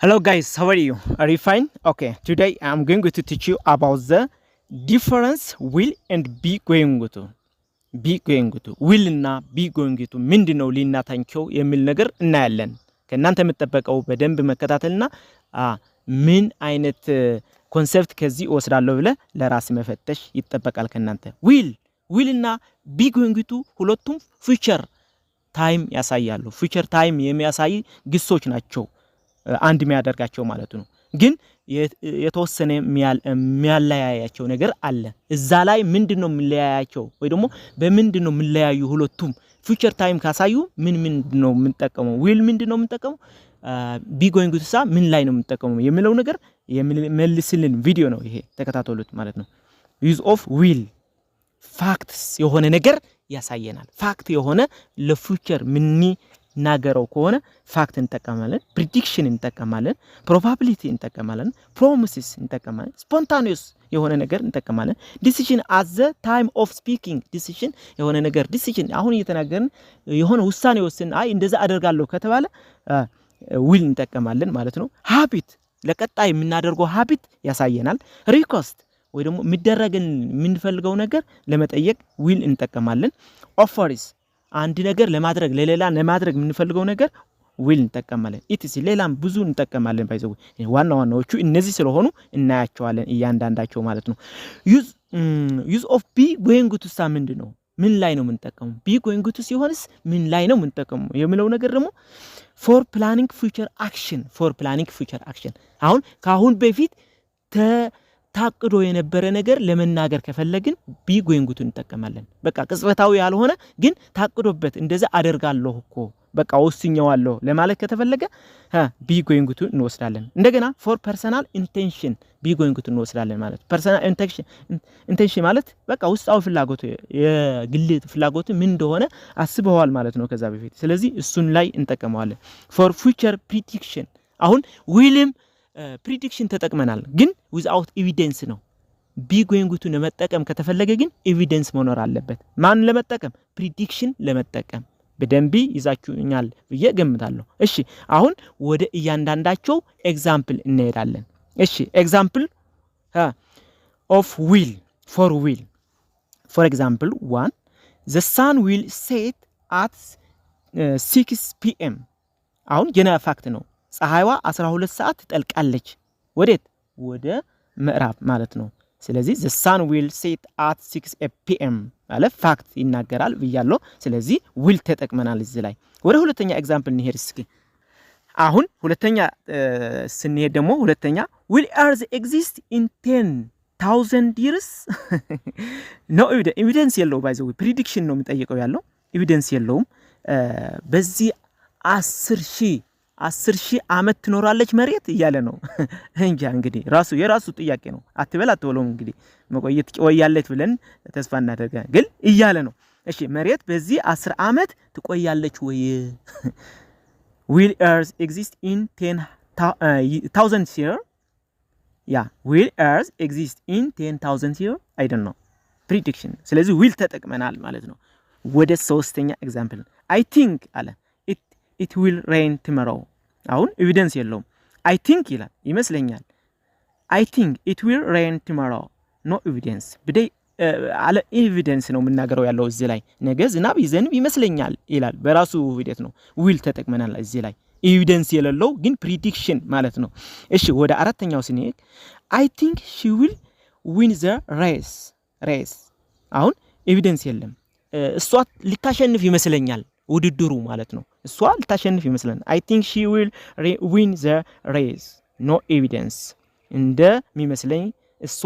Hello guys, how are you? Are you fine? Okay, today I'm going to teach you about the difference will and be going to. will እና be going to ምንድነው ሊናታንቸው የሚል ነገር እናያለን። ከእናንተ የምትጠበቀው በደንብ መከታተልና ምን አይነት ኮንሰፕት ከዚህ ወስዳለሁ ብለ ለራስ መፈተሽ ይተበቃል ከእናንተ። will እና be going to ሁለቱም future time ያሳያሉ። future time የሚያሳይ ግሶች ናቸው። አንድ የሚያደርጋቸው ማለት ነው። ግን የተወሰነ የሚያለያያቸው ነገር አለ። እዛ ላይ ምንድነው የሚለያያቸው ወይ ደግሞ በምንድነው የሚለያዩ ሁለቱም ፊውቸር ታይም ካሳዩ ምንድነው የምንጠቀመው? ዊል ምንድነው የምንጠቀመው? ቢ ጎይንግ ቱ ሳ ምን ላይ ነው የምንጠቀመው የሚለው ነገር የሚመልስልን ቪዲዮ ነው ይሄ። ተከታተሉት ማለት ነው። ዩዝ ኦፍ ዊል ፋክትስ የሆነ ነገር ያሳየናል። ፋክት የሆነ ለፊውቸር ምን ናገረው ከሆነ ፋክት እንጠቀማለን፣ ፕሪዲክሽን እንጠቀማለን፣ ፕሮባቢሊቲ እንጠቀማለን፣ ፕሮሚስስ እንጠቀማለን፣ ስፖንታኒየስ የሆነ ነገር እንጠቀማለን። ዲሲዥን አት ዘ ታይም ኦፍ ስፒኪንግ ዲሲዥን የሆነ ነገር ዲሲዥን አሁን እየተናገርን የሆነ ውሳኔ ወስን እንደዛ አደርጋለሁ ከተባለ ዊል እንጠቀማለን ማለት ነው። ሃቢት ለቀጣይ የምናደርገው ሃቢት ያሳየናል። ሪኮስት ወይ ደግሞ የሚደረግን የምንፈልገው ነገር ለመጠየቅ ዊል እንጠቀማለን። ኦፈርስ አንድ ነገር ለማድረግ ለሌላ ለማድረግ የምንፈልገው ነገር ዊል እንጠቀማለን። ኢቲሲ ሌላም ብዙ እንጠቀማለን። ባይዘው ዋናዎቹ እነዚህ ስለሆኑ እናያቸዋለን እያንዳንዳቸው ማለት ነው። ዩዝ ኦፍ ቢ ጎይንግ ቱ ሳ ምንድነው? ምን ላይ ነው የምንጠቀመው? ቢ ጎይንግ ቱ ሲሆንስ ምን ላይ ነው የምንጠቀመው የሚለው ነገር ደግሞ ፎር ፕላኒንግ ፊውቸር አክሽን አሁን ካሁን በፊት ታቅዶ የነበረ ነገር ለመናገር ከፈለግን ቢ ጎይንግ ቱ እንጠቀማለን። በቃ ቅጽበታዊ ያልሆነ ግን ታቅዶበት እንደዛ አደርጋለሁ እኮ በቃ ወስኛዋለሁ ለማለት ከተፈለገ ቢ ጎይንግ ቱ እንወስዳለን። እንደገና ፎር ፐርሰናል ኢንቴንሽን ቢ ጎይንግ ቱ እንወስዳለን ማለት ፐርሰናል ኢንቴንሽን ማለት በቃ ውስጣዊ ፍላጎት የግል ፍላጎት ምን እንደሆነ አስበዋል ማለት ነው ከዛ በፊት። ስለዚህ እሱን ላይ እንጠቀመዋለን። ፎር ፊውቸር ፕሪዲክሽን አሁን ዊልም ፕሪዲክሽን ተጠቅመናል ግን ዊዝአውት ኤቪደንስ ነው። ቢ ጎይንግ ቱ ለመጠቀም ከተፈለገ ግን ኤቪደንስ መኖር አለበት። ማን ለመጠቀም? ፕሪዲክሽን ለመጠቀም በደንብ ይዛችሁኛል ብዬ ገምታለሁ። እሺ አሁን ወደ እያንዳንዳቸው ኤግዛምፕል እንሄዳለን። እሺ ኤግዛምፕል ኦፍ ዊል ፎር ኤግዛምፕል 1 the sun will set at 6 pm አሁን የና ፋክት ነው። ፀሐይዋ 12 ሰዓት ትጠልቃለች። ወዴት? ወደ ምዕራብ ማለት ነው። ስለዚህ the sun will set at 6 pm ማለት ፋክት ይናገራል ብያለሁ። ስለዚህ will ተጠቅመናል እዚህ ላይ። ወደ ሁለተኛ ኤግዛምፕል እንሄድ እስኪ። አሁን ሁለተኛ ስንሄድ ደግሞ ሁለተኛ will earth exist in 10,000 years no evidence የለው ባይ ዘ ወይ ፕሪዲክሽን ነው የሚጠይቀው ያለው ኤቪደንስ የለውም። በዚህ 10,000 ዓመት ትኖራለች መሬት እያለ ነው። እንጃ እንግዲህ የራሱ ጥያቄ ነው። አትበለውም እንግዲህ መቆየት ቆያለች ብለን ተስፋ እናደርጋለን ግን እያለ ነው። እሺ መሬት በዚህ 10 ዓመት ትቆያለች ወይ? will earth exist in 10,000 years will earth exist in 10,000 years I don't know prediction። ስለዚህ will ተጠቅመናል ማለት ነው። ወደ ሶስተኛ ኤግዛምፕል I think አለ it will rain tomorrow አሁን ኤቪደንስ የለውም። I think ይላል ይመስለኛል። I think it will rain tomorrow no evidence በደይ አለ ኤቪደንስ ነው የምናገረው ያለው እዚህ ላይ ነገ ዝናብ ይዘንብ ይመስለኛል ይላል። በራሱ ሂደት ነው will ተጠቅመናል እዚህ ላይ ኤቪደንስ የሌለው ግን ፕሪዲክሽን ማለት ነው። እሺ ወደ አራተኛው ስንሄድ I think she will win the race አሁን ኤቪደንስ የለም። እሷ ልታሸንፍ ይመስለኛል ውድድሩ ማለት ነው። እሷ ልታሸንፍ ይመስለኛል። I think she will win the race no evidence እንደሚመስለኝ እሷ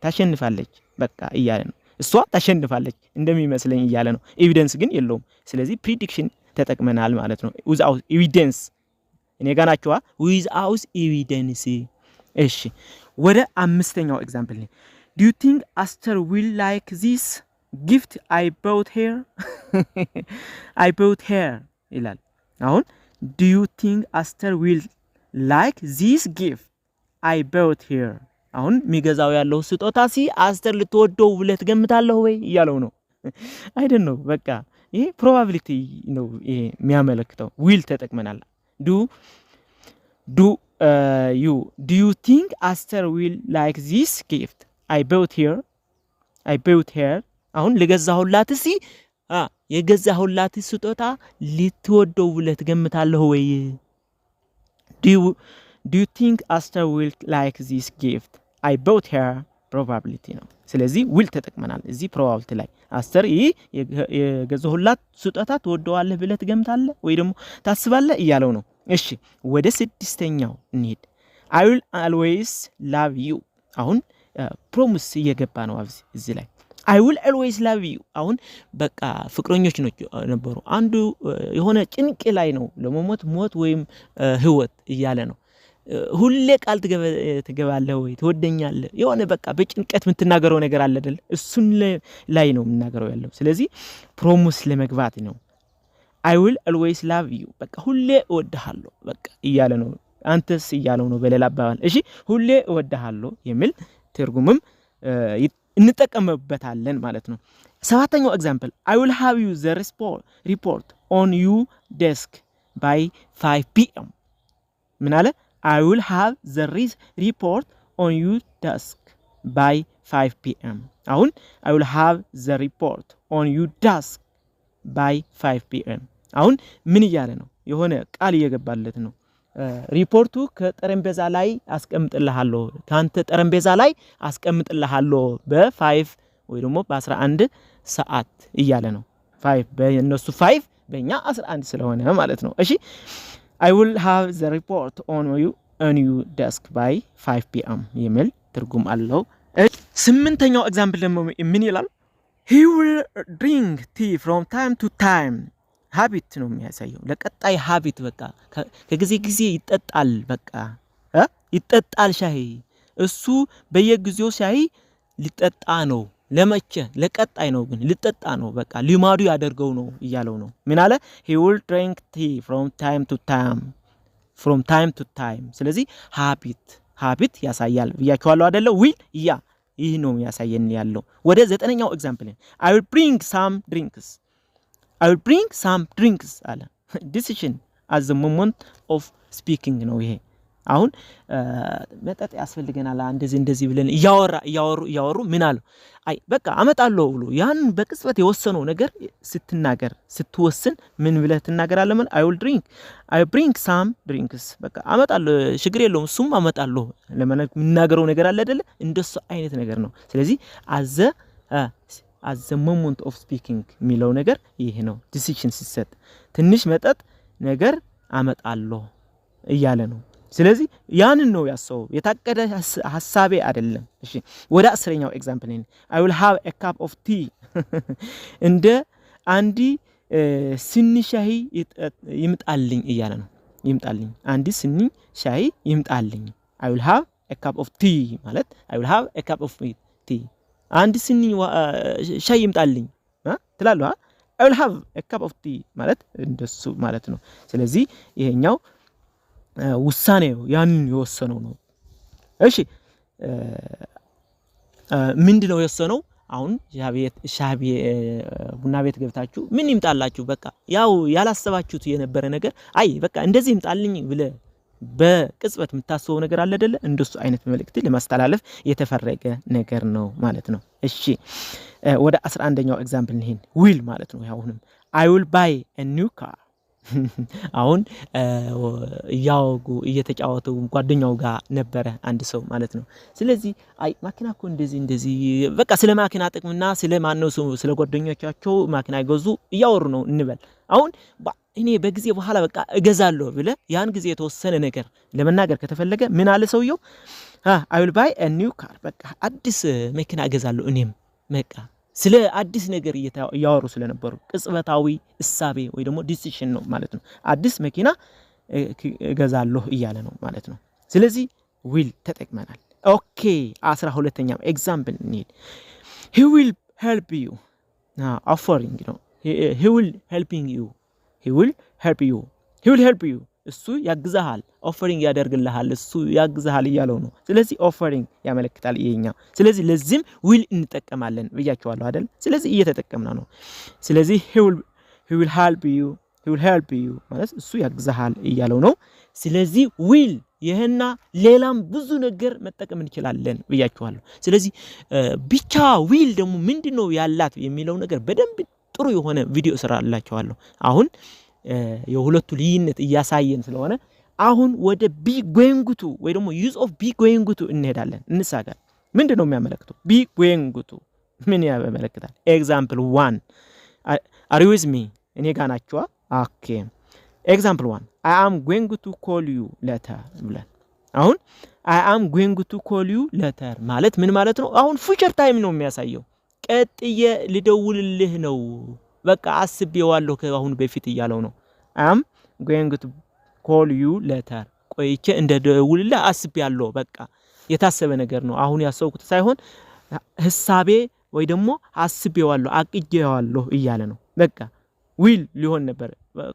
ታሸንፋለች በቃ እያለ ነው። እሷ ታሸንፋለች እንደሚመስለኝ እያለ ነው። ኤቪደንስ ግን የለውም። ስለዚህ ፕሪዲክሽን ተጠቅመናል ማለት ነው። without evidence እኔ ጋር ናቸዋ without evidence። እሺ ወደ አምስተኛው ኤግዛምፕል ነው። Do you think Esther will like this gift I bought her ይላል። አሁን do you think Esther will like this gift I bought her አሁን የሚገዛው ያለው ስጦታ አስተር ልትወደው ብለህ ትገምታለህ ወይ እያለው ነው። I don't know በቃ ይሄ ፕሮባቢሊቲ ነው ይሄ የሚያመለክተው። will ተጠቅመናል። do do you think Aster will like this gift I bought here አሁን ለገዛሁላትሲ የገዛሁላት ስጦታ ልትወደው ብለህ ትገምታለህ ወይ? do you think Aster will like this gift I bought her probability ነው ስለዚህ will ተጠቅመናል እዚህ probability ላይ አስተር የገዛሁላት ስጦታ ትወደዋለህ ብለህ ትገምታለህ ወይ ደግሞ ታስባለህ እያለው ነው እሺ ወደ ስድስተኛው እንሂድ I will always love you አሁን ፕሮሚስ እየገባ ነው እዚህ ላይ I will always love you አሁን በቃ ፍቅረኞች ነበሩ አንዱ የሆነ ጭንቅ ላይ ነው ለሞት ሞት ወይም ህይወት እያለ ነው ሁሌ ቃል ትገባለህ ወይ ትወደኛለህ የሆነ በቃ በጭንቀት የምትናገረው ነገር አለ አይደል እሱን ላይ ነው የምናገረው ያለው ስለዚህ ፕሮሚስ ለመግባት ነው I will always love you በቃ ሁሌ እወድሃለሁ በቃ እያለ ነው አንተስ እያለው ነው በሌላ አባባል እሺ ሁሌ እወድሃለሁ የሚል ትርጉምም እንጠቀምበታለን ማለት ነው ሰባተኛው ኤግዛምፕል I will have you the report on your desk by 5 p.m. ምን አለ I will have the report on your desk by 5 p.m. አሁን I will have the report on your desk by 5 p.m. አሁን ምን ይያለ ነው የሆነ ቃል እየገባለት ነው ሪፖርቱ ከጠረጴዛ ላይ አስቀምጥልሃለሁ ካንተ ጠረጴዛ ላይ አስቀምጥልሃለሁ በ5 ወይ ደግሞ በ11 ሰዓት ይያለ ነው 5 በእነሱ 5 በእኛ 11 ስለሆነ ማለት ነው እሺ I will have the report on your desk by 5 p.m. የሚል ትርጉም አለው ስምንተኛው ኤግዛምፕል ደግሞ ምን ይላል He will drink tea from time to time habit ነው የሚያሳየው ለቀጣይ habit በቃ ከጊዜ ጊዜ ይጠጣል በቃ ይጠጣል ሻይ እሱ በየጊዜው ሻይ ሊጠጣ ነው ለመቼ ለቀጣይ ነው ግን ሊጠጣ ነው በቃ ሊማዱ ያደርገው ነው እያለው ነው ምን አለ he will drink tea from time to time ስለዚህ habit ያሳያል ብያችኋለሁ አይደለ will ይህ ነው ያሳየን ያለው ወደ ዘጠነኛው ኤግዛምፕል I will bring some drinks አለ decision at the moment of speaking ነው ይሄ አሁን መጠጥ ያስፈልገናል እንደዚህ ብለን ያወሩ ምን አለው አይ በቃ አመጣለሁ ብሎ ያን በቅጽበት የወሰነው ነገር ስትወስን ምን ብለህ ትናገራለህ ማለት I will bring some drinks በቃ አመጣለሁ ችግር የለውም እሱም አመጣለሁ ለምናገረው ነገር አለ አይደለ እንደሱ አይነት ነገር ነው ስለዚህ at the moment of speaking የሚለው ነገር ይሄ ነው decision ሲሰጥ ትንሽ መጠጥ ነገር አመጣለሁ እያለ ነው ስለዚህ ያንን ነው ያሰው የታቀደ ሐሳቤ አይደለም እሺ ወደ 10ኛው ኤግዛምፕል ነኝ I will have a cup of tea እንደ አንዲ ስኒ ሻይ ይምጣልኝ እያለ ነው ይምጣልኝ አንዲ ስኒ ሻይ ይምጣልኝ I will have a cup of tea ማለት I will have a cup of tea አንዲ ስኒ ሻይ ይምጣልኝ ትላለህ I will have a cup of tea ማለት እንደሱ ማለት ነው ስለዚህ ይሄኛው ውሳኔው ያንን የወሰነው ነው እሺ ምንድነው የወሰነው አሁን ቡና ቤት ገብታችሁ ምን ይምጣላችሁ በቃ ያው ያላሰባችሁት የነበረ ነገር አይ በቃ እንደዚህ ይምጣልኝ ብለ በቅጽበት የምታስበው ነገር አለ አይደለ እንደሱ አይነት መልእክት ለማስተላለፍ የተፈረገ ነገር ነው ማለት ነው እሺ ወደ 11ኛው ኤግዛምፕል ነኝ will ማለት ነው ያውንም I will buy a new car አሁን ያውጉ እየተጫወቱ ጓደኛው ጋር ነበረ አንድ ሰው ማለት ነው ስለዚህ አይ ማኪና እኮ እንደዚህ በቃ ስለ ማኪና ጥቅምና ስለ ማነው ስለ ጓደኞቻቸው ማኪና ይገዙ እያወሩ ነው እንበል አሁን እኔ በጊዜ በኋላ በቃ እገዛለሁ ብለ ያን ጊዜ የተወሰነ ነገር ለመናገር ከተፈለገ ምን አለ ሰውየው I will buy a new car በቃ አዲስ መኪና እገዛለሁ እኔም በቃ ስለ አዲስ ነገር ያወሩ ስለነበሩ ቅጽበታዊ እሳቤ ወይ ደግሞ ዲሲሽን ነው ማለት ነው አዲስ መኪና እገዛለሁ እያለ ነው ማለት ነው ስለዚህ will ተጠቅመናል ኦኬ 12ኛው ኤግዛምፕል need he will help you offering ነው he will help you እሱ ያግዛሃል ኦፈሪንግ ያደርግልሃል እሱ ያግዛሃል እያለው ነው ስለዚህ ኦፈሪንግ ያመለክታል ይሄኛው ስለዚህ ለዚህም will እንጠቀማለን ብያችኋለሁ አይደል ስለዚህ እየተጠቀምና ነው ስለዚህ he will help you he will help you ማለት እሱ ያግዛሃል እያለው ነው ስለዚህ will ይሄና ሌላም ብዙ ነገር መጠቀም እንችላለን ብያችኋለሁ ስለዚህ ብቻ will ደግሞ ምንድነው ያላት የሚለው ነገር በደንብ ጥሩ የሆነ ቪዲዮ ሰራላችኋለሁ አሁን የሁለቱ ልዩነት እያሳየን ስለሆነ አሁን ወደ be going to ወይ ደግሞ use of be going to እንሄዳለን እንሳጋለን ምንድነው የሚያመለክተው be going to ምን ያመለክታል example 1 are you with me እኔ ጋር ናችሁ okay example 1 I am going to call you later ብለን አሁን I am going to call you later ማለት ምን ማለት ነው አሁን future time ነው የሚያሳየው ቀጥዬ ልደውልልህ ነው በቃ አስቤዋለሁ ከአሁን በፊት ይያለው ነው I am going to call you later ቆይቼ እንደደውልልህ አስቤያለሁ በቃ የታሰበ ነገር ነው አሁን ያሰውኩት ሳይሆን ሐሳቤ ወይ ደግሞ አስቤዋለሁ አቅጄዋለሁ ይያለ ነው በቃ will ሊሆን ነበር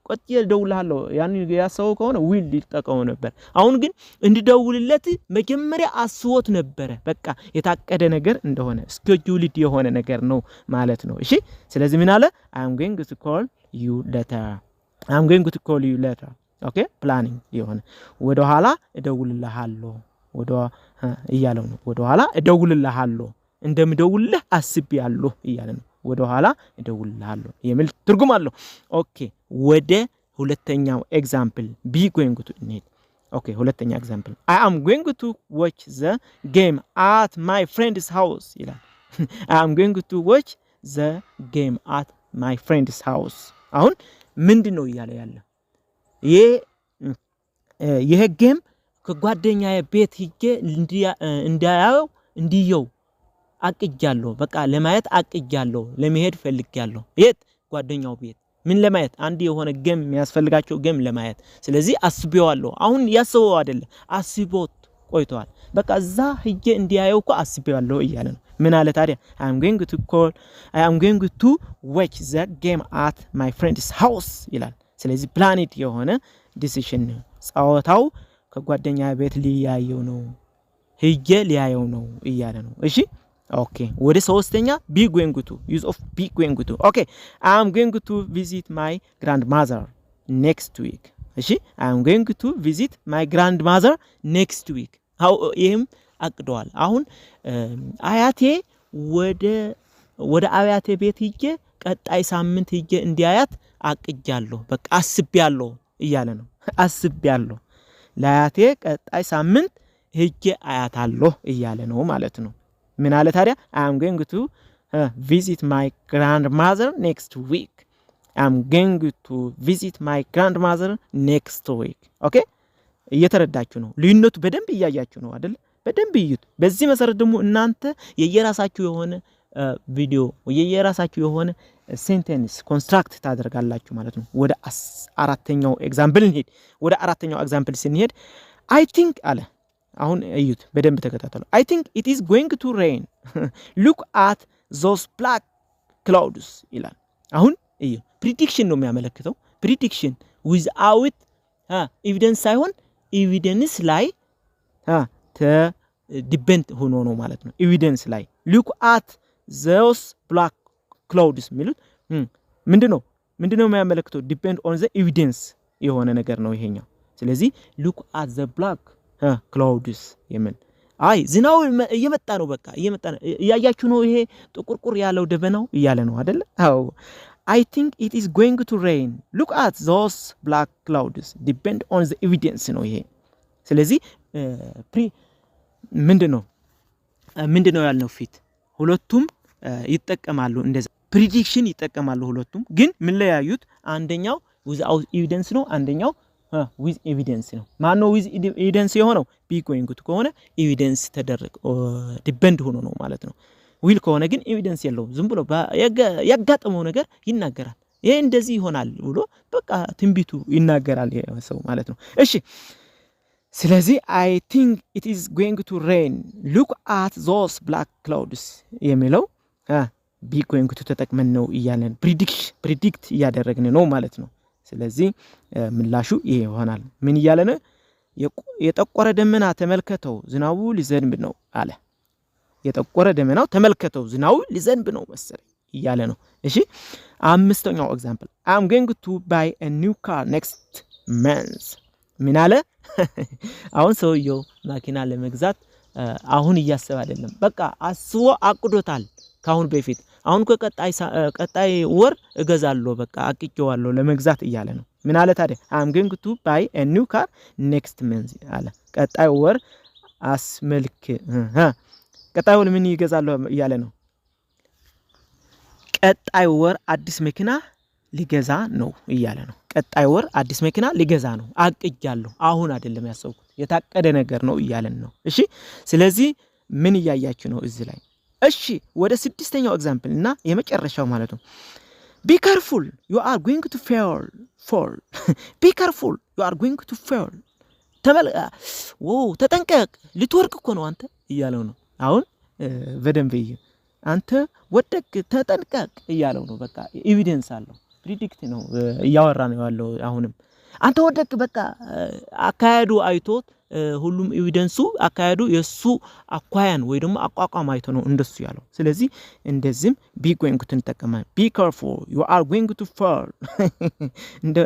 ቆጥዬ ደውልሃለሁ ያን ያሰው ከሆነ will ሊጠቀው ነበር አሁን ግን እንድደውልለት መጀመሪያ አስወት ነበር በቃ የታቀደ ነገር እንደሆነ scheduled የሆነ ነገር ነው ማለት ነው እሺ ስለዚህ ምን አለ I am going to call you later I am going to call you later okay planning የሆነ ወደ ኋላ እደውልልሃለሁ ወደ ይያለው ነው ወደ ኋላ እደውልልሃለሁ እንደምደውልልህ አስቤያለሁ ይያለ ነው ወደ ኋላ እደውልልሃለሁ የሚል ትርጉም አለው ኦኬ ወደ ሁለተኛው ኤግዛምፕል be going to need ኦኬ ሁለተኛ ኤግዛምፕል I am going to watch the game at my friend's house ይላል I am going to watch the game at my friend's house አሁን ምንድነው ይያለ ያለ ይሄ ጌም ከጓደኛዬ ቤት ሄጄ እንዲያው አቅጃለሁ በቃ ለማየት አቅጃለሁ ለመሄድ ፈልጋለሁ የት ጓደኛው ቤት ምን ለማየት አንድ የሆነ ጌም የሚያስፈልጋቸው ጌም ለማየት ስለዚህ አስቤዋለሁ አሁን ያሰበው አይደለ አስቦት ቆይቷል በቃ እዛ ሄጄ እንዲያየው እኮ አስቤዋለሁ ይያለ ነው ምን አለ ታዲያ I am going to watch the game at my friend's house ይላል ስለዚህ ፕላኔት የሆነ ዲሲሽን ነው ጻወታው ከጓደኛ ቤት ሊያየው ነው ሄጄ ሊያየው ነው ይያለ ነው እሺ okay ወደ ሶስተኛ be going to use of be going to okay I am going to visit my grandmother next week እሺ I am going to visit my grandmother next week how ይሄም አቅዷል አሁን አያቴ ወደ አያቴ ቤት ሄጄ ቀጣይ ሳምንት ሄጄ እንዲያያት አቅጃለሁ በቃ አስቤያለሁ ይያለ ነው አስቤያለሁ ለአያቴ ቀጣይ ሳምንት ሄጄ አያታለሁ ይያለ ነው ማለት ነው ምን አለ ታዲያ I am going to visit my grandmother next week I am going to visit my grandmother next week okay እየተረዳችሁ ነው ልዩነቱ በደንብ እያያችሁ ነው አይደል በደንብ ይዩት በዚህ መሰረት ደግሞ እናንተ የየራሳችሁ የሆነ ቪዲዮ የየራሳችሁ የሆነ ሴንቴንስ ኮንስትራክት ታደርጋላችሁ ማለት ነው ወደ አራተኛው ኤግዛምፕል እንሄድ ወደ አራተኛው ኤግዛምፕል ስንሄድ I think አለ አሁን እዩት በደንብ ተከታተሉ I think it is going to rain look at those black clouds ይላል አሁን እዩ prediction ነው የሚያመለክተው prediction without evidence ሳይሆን evidence ላይ ዲፔንድ ሆኖ ነው ማለት ነው evidence ላይ look at those black clouds ሚሉት ምንድነው የሚያመለክተው depend on the evidence የሆነ ነገር ነው ይሄኛው ስለዚህ look at the black clouds የምን አይ ዝናው እየመጣ ነው በቃ እየመጣ ነው ያያችሁ ነው ይሄ ጥቁርቁር ያለው ደበናው ይያለ ነው አይደል አዎ I think it is going to rain look at those black clouds depend on the evidence ነው ይሄ ስለዚህ ምንድነው ያልነው ፊት ሁለቱም ይተቀማሉ እንደዛ prediction ይተቀማሉ ሁለቱም ግን ምን ለያዩት አንደኛው without evidence ነው አንደኛው with evidence ነው ማነው with evidence የሆነው be going to ከሆነ evidence ተደረገ ዲፔንድ ሆኖ ነው ማለት ነው will ከሆነ ግን evidence የለውም ዝም ብሎ ያጋጠመው ነገር ይናገራል ይሄ እንደዚህ ይሆናል ብሎ በቃ ትንቢቱ ይናገራል ሰው ማለት ነው እሺ ስለዚህ I think it is going to rain look at those black clouds የሚለው be going to ተጠቅመን ነው ይያለን predict ያደረግን ነው ማለት ነው ስለዚህ ምላሹ ይሄ ይሆናል ምን ይያለ ነው የጠቆረ ደመና ተመልከተው ዝናቡ ሊዘንብ ነው አለ የጠቆረ ደመናው ተመልከተው ዝናቡ ሊዘንብ ነው መሰለኝ እያለ ነው እሺ አምስተኛው ኤግዛምፕል I'm going to buy a new car next month ምን አለ አሁን ሰውየው መኪና ለመግዛት አሁን እያሰበ አይደለም በቃ አስቦ አቅዶታል ካሁን በፊት አሁን ቀጣይ ወር እገዛለሁ በቃ አቅቄዋለሁ ለመግዛት እያለ ነው ምን አለ ታዲያ I'm going to buy a new car next month አለ ቀጣይ ወር አስመልክ ቀጣይ ወር ምን ይገዛለሁ እያለ ነው ቀጣይ ወር አዲስ መኪና ሊገዛ ነው እያለ ነው ቀጣይ ወር አዲስ መኪና ሊገዛ ነው አቅጃለሁ አሁን አይደለም ያሰብኩት የታቀደ ነገር ነው እያለን ነው እሺ ስለዚህ ምን ያያችሁ ነው እዚህ ላይ እሺ ወደ ስድስተኛው ኤግዛምፕል እና የመጨረሻው ማለት ነው be careful you are going to fall be careful you are going to fall ተጠንቀቅ ልትወርቅ እኮ ነው አንተ እያለው ነው አሁን በደንብ አንተ ወደቅ ተጠንቀቅ እያለው ነው በቃ ኤቪደንስ አለው ፕሪዲክት ነው ያወራ ነው ያለው አሁንም አንተ ወደቅ በቃ አካያዱ አይቶት ሁሉም ኤቪደንሱ አካያዱ የሱ አኳያን ወይ ደግሞ አቋቋም አይቶ ነው እንደሱ ያለው ስለዚህ እንደዚህም be going to ተጠቀማ be careful you are going to fall እንደ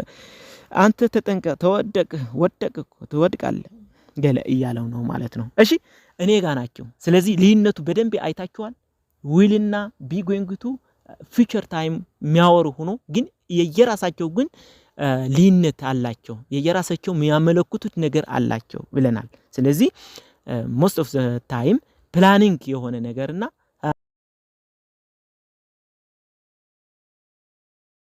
አንተ ተጠንቀቅ ወደቅ ትወድቃለህ ገለ እያለው ነው ማለት ነው እሺ እኔ ጋር ናቸው ስለዚህ ልዩነቱ በደንብ አይታችኋል ዊልና be going to future time የሚያወሩ ሆኖ ግን የየራሳቸው ግን ልዩነት አላቸው የየራሳቸው የሚያመለክቱት ነገር አላቸው ብለናል ስለዚህ most of the time ፕላኒንግ የሆነ ነገርና